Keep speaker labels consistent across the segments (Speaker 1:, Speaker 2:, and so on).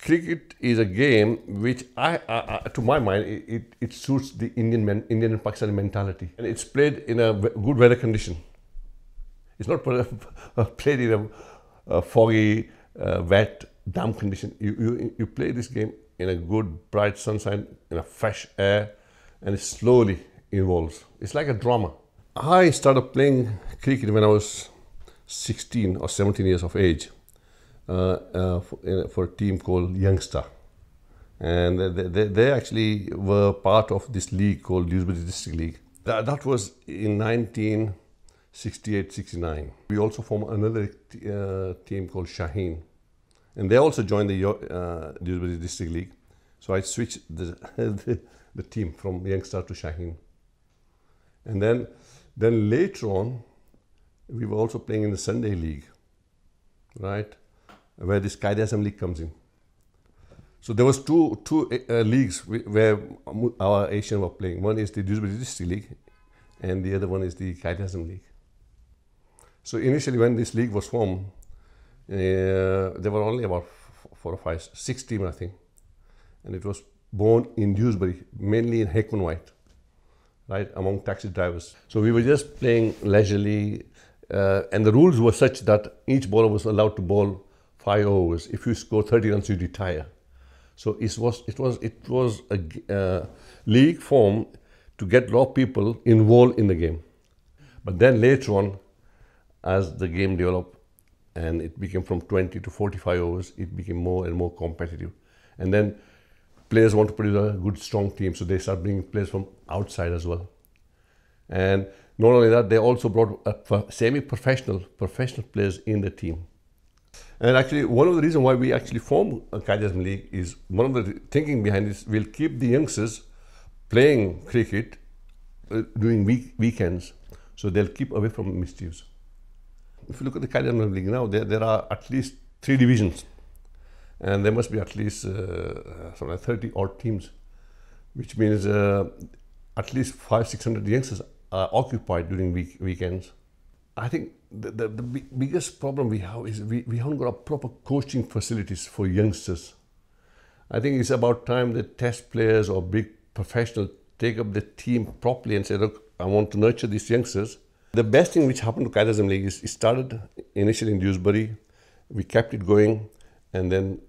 Speaker 1: Cricket is a game which, to my mind, it suits the Indian and Pakistani mentality, and it's played in a good weather condition. It's not played in a foggy, wet, damp condition. You play this game in a good, bright sunshine, in a fresh air, and it slowly evolves. It's like a drama. I started playing cricket when I was 16 or 17 years of age. For a team called Youngster, and they actually were part of this league called Dewsbury District League. That was in 1968-69. We also formed another team called Shaheen, and they also joined the Dewsbury District League. So I switched the team from Youngster to Shaheen, and then later on we were also playing in the Sunday League, right, where this Quaid-e Azam League comes in. So there was two leagues where our Asian were playing. One is the Dewsbury District League, and the other one is the Quaid-e Azam League. So initially, when this league was formed, there were only about 4 or 5, 6 teams, I think, and it was born in Dewsbury, mainly in Hakon White, right, among taxi drivers. So we were just playing leisurely, and the rules were such that each bowler was allowed to bowl 5 overs. If you score 30 runs, you retire. So it was a league formed to get a lot of people involved in the game. But then later on, as the game developed and it became from 20 to 45 overs, it became more and more competitive. And then players want to produce a good, strong team, so they start bringing players from outside as well. And not only that, they also brought semi-professional, professional players in the team. And actually, one of the reasons why we actually formed a Quaid-e Azam League is, one of the thinking behind this, we'll keep the youngsters playing cricket during weekends, so they'll keep away from mischiefs. If you look at the Quaid-e Azam League now, there are at least 3 divisions, and there must be at least something like 30 odd teams, which means at least 500-600 youngsters are occupied during weekends. I think the biggest problem we have is we haven't got a proper coaching facilities for youngsters. I think it's about time that test players or big professionals take up the team properly and say, look, I want to nurture these youngsters. The best thing which happened to Quaid-e Azam League is it started initially in Dewsbury. We kept it going, and then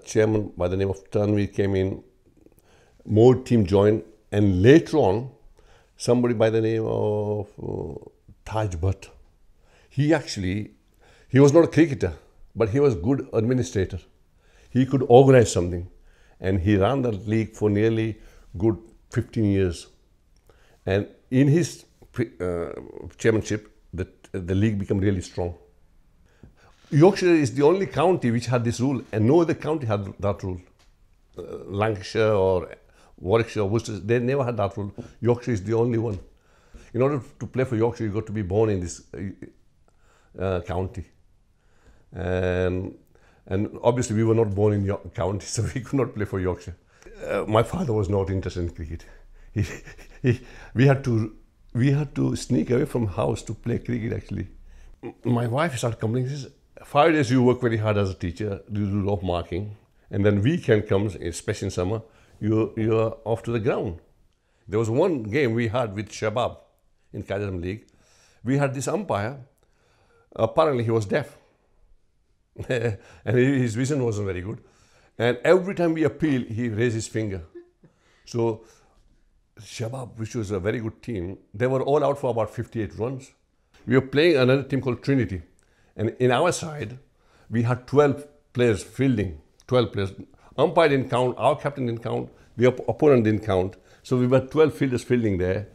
Speaker 1: chairman by the name of Tanvi came in, more team joined, and later on somebody by the name of Taj Bhatt. He was not a cricketer, but he was a good administrator. He could organize something, and he ran the league for nearly good 15 years. And in his chairmanship, the league became really strong. Yorkshire is the only county which had this rule, and no other county had that rule. Lancashire or Warwickshire or Worcester, they never had that rule. Yorkshire is the only one. In order to play for Yorkshire, you got to be born in this county, and obviously we were not born in York County, so we could not play for Yorkshire. My father was not interested in cricket. We had to sneak away from house to play cricket. Actually, my wife started complaining. She says, 5 days you work very hard as a teacher, you do a lot of marking, and then weekend comes, especially in summer, you are off to the ground. There was one game we had with Shabab in Quaid-e Azam League. We had this umpire. Apparently he was deaf and his vision wasn't very good, and every time we appeal he raised his finger. So Shabab, which was a very good team, they were all out for about 58 runs. We were playing another team called Trinity, and in our side we had 12 players fielding, 12 players. Umpire didn't count, our captain didn't count, the opponent didn't count, so we were 12 fielders fielding there.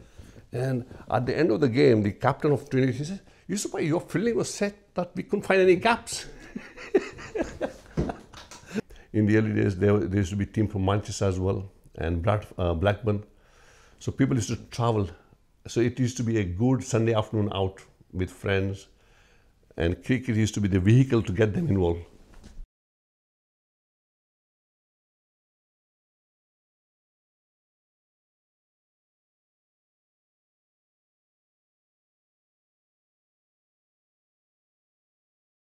Speaker 1: And at the end of the game, the captain of Trinity, he said, Yusuf, your fielding was set that we couldn't find any gaps. In the early days, there used to be a team from Manchester as well, and Blackburn. So people used to travel. So it used to be a good Sunday afternoon out with friends, and cricket used to be the vehicle to get them involved.